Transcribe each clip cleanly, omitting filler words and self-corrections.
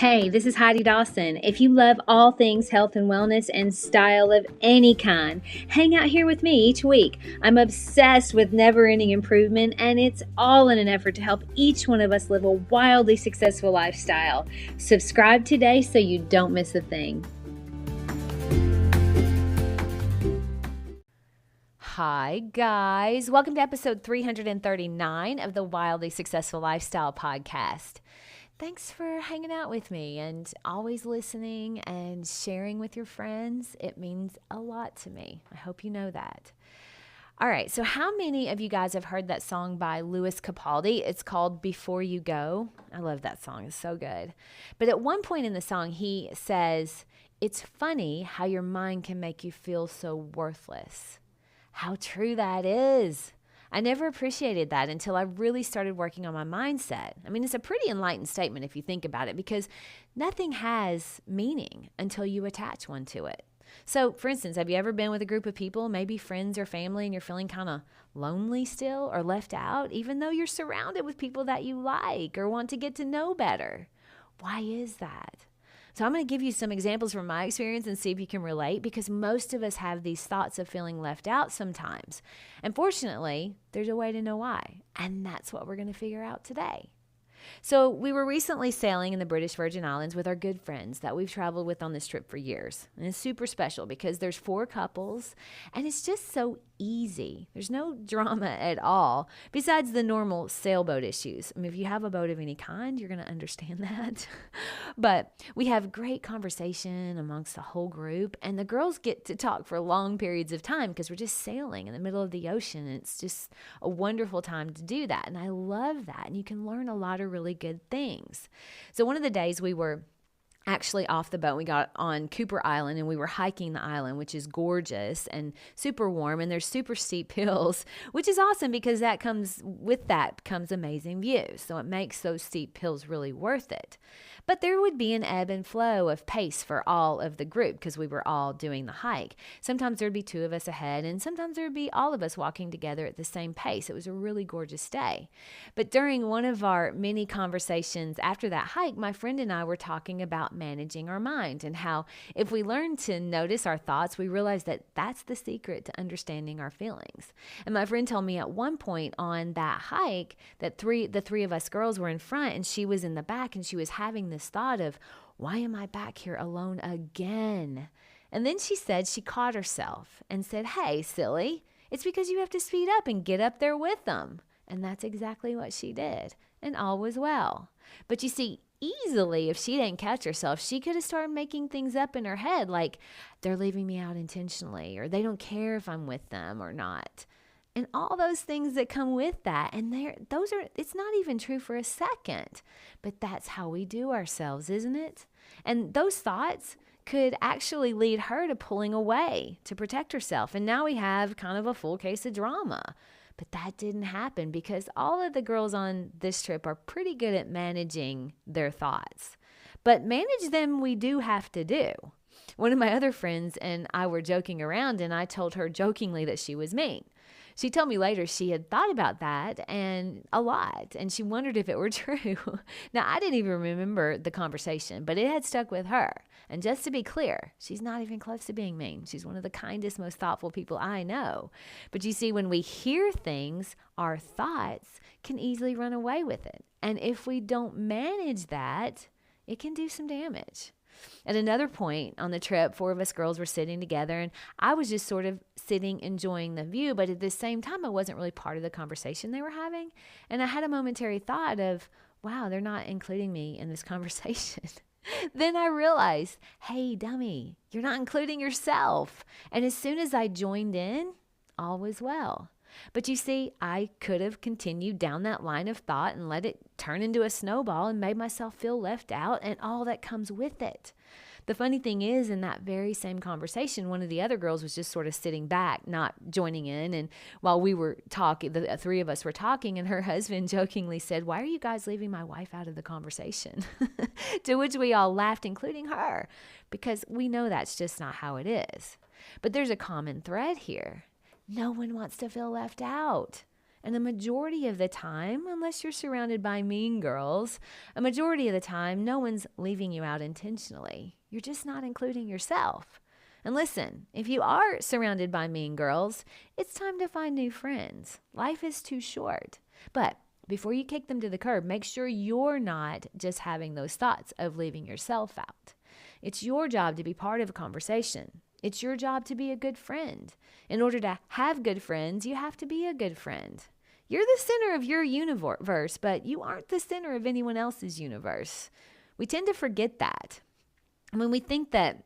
Hey, this is Heidi Dawson. If you love all things health and wellness and style of any kind, hang out here with me each week. I'm obsessed with never-ending improvement, and it's all in an effort to help each one of us live a wildly successful lifestyle. Subscribe today so you don't miss a thing. Hi, guys. Welcome to episode 339 of the Wildly Successful Lifestyle Podcast. Thanks for hanging out with me and always listening and sharing with your friends. It means a lot to me. I hope you know that. All right, so how many of you guys have heard that song by Lewis Capaldi? It's called Before You Go. I love that song. It's so good. But at one point in the song, he says, "It's funny how your mind can make you feel so worthless." How true that is. I never appreciated that until I really started working on my mindset. I mean, it's a pretty enlightened statement if you think about it, because nothing has meaning until you attach one to it. So, for instance, have you ever been with a group of people, maybe friends or family, and you're feeling kind of lonely still or left out, even though you're surrounded with people that you like or want to get to know better? Why is that? So I'm going to give you some examples from my experience and see if you can relate, because most of us have these thoughts of feeling left out sometimes. And fortunately, there's a way to know why. And that's what we're going to figure out today. So we were recently sailing in the British Virgin Islands with our good friends that we've traveled with on this trip for years. And it's super special because there's 4 couples and it's just so easy. There's no drama at all, besides the normal sailboat issues. I mean, if you have a boat of any kind, you're going to understand that. But we have great conversation amongst the whole group, and the girls get to talk for long periods of time because we're just sailing in the middle of the ocean. And it's just a wonderful time to do that. And I love that. And you can learn a lot of really good things. So one of the days we were actually off the boat, we got on Cooper Island and we were hiking the island, which is gorgeous and super warm, and there's super steep hills, which is awesome because that comes amazing views. So it makes those steep hills really worth it. But there would be an ebb and flow of pace for all of the group because we were all doing the hike. Sometimes there'd be 2 of us ahead, and sometimes there'd be all of us walking together at the same pace. It was a really gorgeous day. But during one of our many conversations after that hike, my friend and I were talking about managing our mind and how if we learn to notice our thoughts, we realize that that's the secret to understanding our feelings. And my friend told me at one point on that hike that the three of us girls were in front and she was in the back, and she was having this thought of, why am I back here alone again? And then she said she caught herself and said, "Hey, silly, it's because you have to speed up and get up there with them." And that's exactly what she did. And all was well. But you see, easily, if she didn't catch herself, she could have started making things up in her head, like they're leaving me out intentionally, or they don't care if I'm with them or not. And all those things that come with that. And it's not even true for a second, but that's how we do ourselves, isn't it? And those thoughts could actually lead her to pulling away to protect herself. And now we have kind of a full case of drama. But that didn't happen because all of the girls on this trip are pretty good at managing their thoughts. But manage them we do have to do. One of my other friends and I were joking around, and I told her jokingly that she was mean. She told me later she had thought about that and a lot, and she wondered if it were true. Now, I didn't even remember the conversation, but it had stuck with her. And just to be clear, she's not even close to being mean. She's one of the kindest, most thoughtful people I know. But you see, when we hear things, our thoughts can easily run away with it. And if we don't manage that, it can do some damage. At another point on the trip, 4 of us girls were sitting together, and I was just sort of sitting enjoying the view, but at the same time, I wasn't really part of the conversation they were having. And I had a momentary thought of, wow, they're not including me in this conversation. Then I realized, hey, dummy, you're not including yourself. And as soon as I joined in, all was well. But you see, I could have continued down that line of thought and let it turn into a snowball and made myself feel left out and all that comes with it. The funny thing is, in that very same conversation, one of the other girls was just sort of sitting back, not joining in. And while we were talking, the 3 of us were talking, and her husband jokingly said, "Why are you guys leaving my wife out of the conversation?" To which we all laughed, including her, because we know that's just not how it is. But there's a common thread here. No one wants to feel left out. And a majority of the time, unless you're surrounded by mean girls, a majority of the time, no one's leaving you out intentionally. You're just not including yourself. And listen, if you are surrounded by mean girls, it's time to find new friends. Life is too short. But before you kick them to the curb, make sure you're not just having those thoughts of leaving yourself out. It's your job to be part of a conversation. It's your job to be a good friend. In order to have good friends, you have to be a good friend. You're the center of your universe, but you aren't the center of anyone else's universe. We tend to forget that. When we think that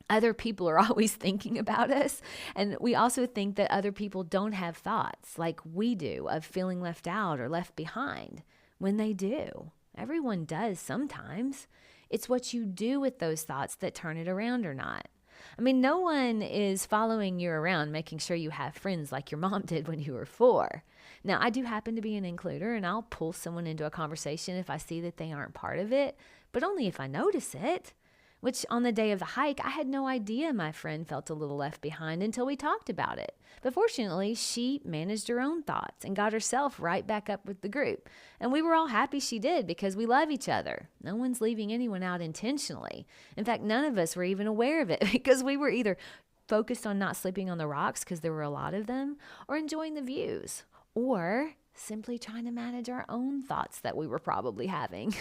other people are always thinking about us, and we also think that other people don't have thoughts like we do of feeling left out or left behind, when they do. Everyone does sometimes. It's what you do with those thoughts that turn it around or not. I mean, no one is following you around making sure you have friends like your mom did when you were 4. Now, I do happen to be an includer, and I'll pull someone into a conversation if I see that they aren't part of it, but only if I notice it. Which on the day of the hike, I had no idea my friend felt a little left behind until we talked about it. But fortunately, she managed her own thoughts and got herself right back up with the group. And we were all happy she did because we love each other. No one's leaving anyone out intentionally. In fact, none of us were even aware of it because we were either focused on not sleeping on the rocks because there were a lot of them, or enjoying the views, or simply trying to manage our own thoughts that we were probably having.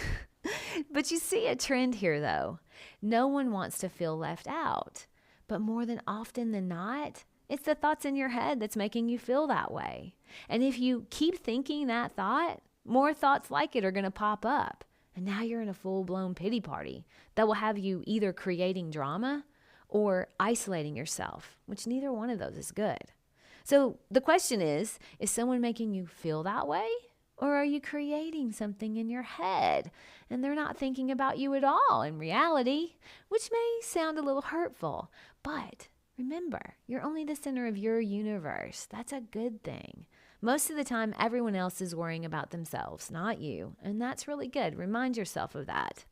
But you see a trend here, though. No one wants to feel left out. But more than often than not, it's the thoughts in your head that's making you feel that way. And if you keep thinking that thought, more thoughts like it are going to pop up. And now you're in a full-blown pity party that will have you either creating drama or isolating yourself, which neither one of those is good. So the question is someone making you feel that way? Or are you creating something in your head and they're not thinking about you at all in reality, which may sound a little hurtful, but remember, you're only the center of your universe. That's a good thing. Most of the time, everyone else is worrying about themselves, not you, and that's really good. Remind yourself of that.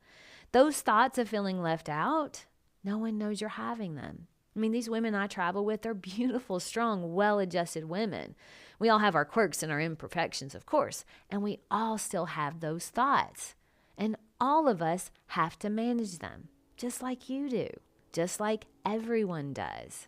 Those thoughts of feeling left out, no one knows you're having them. I mean, these women I travel with are beautiful, strong, well-adjusted women. We all have our quirks and our imperfections, of course, and we all still have those thoughts. And all of us have to manage them, just like you do, just like everyone does.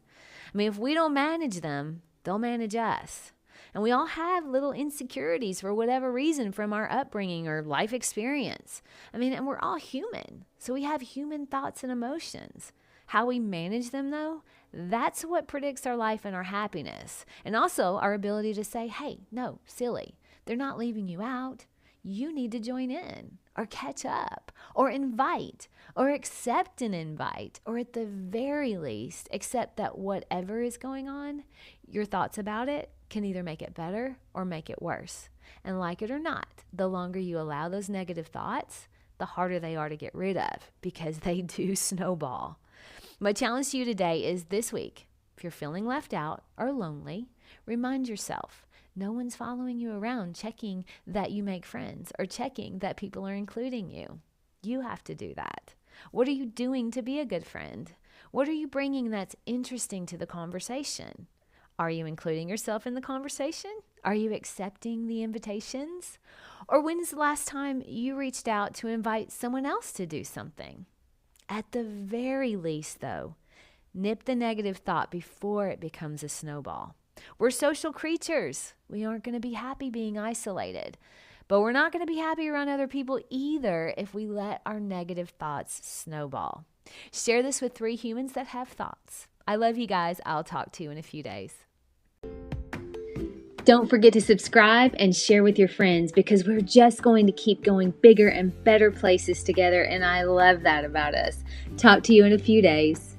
I mean, if we don't manage them, they'll manage us. And we all have little insecurities for whatever reason from our upbringing or life experience. I mean, and we're all human, so we have human thoughts and emotions. How we manage them, though, that's what predicts our life and our happiness. And also our ability to say, hey, no, silly, they're not leaving you out. You need to join in or catch up or invite or accept an invite, or at the very least, accept that whatever is going on, your thoughts about it can either make it better or make it worse. And like it or not, the longer you allow those negative thoughts, the harder they are to get rid of because they do snowball. My challenge to you today is this week, if you're feeling left out or lonely, remind yourself, no one's following you around checking that you make friends or checking that people are including you. You have to do that. What are you doing to be a good friend? What are you bringing that's interesting to the conversation? Are you including yourself in the conversation? Are you accepting the invitations? Or when's the last time you reached out to invite someone else to do something? At the very least, though, nip the negative thought before it becomes a snowball. We're social creatures. We aren't going to be happy being isolated, but we're not going to be happy around other people either if we let our negative thoughts snowball. Share this with 3 humans that have thoughts. I love you guys. I'll talk to you in a few days. Don't forget to subscribe and share with your friends because we're just going to keep going bigger and better places together, and I love that about us. Talk to you in a few days.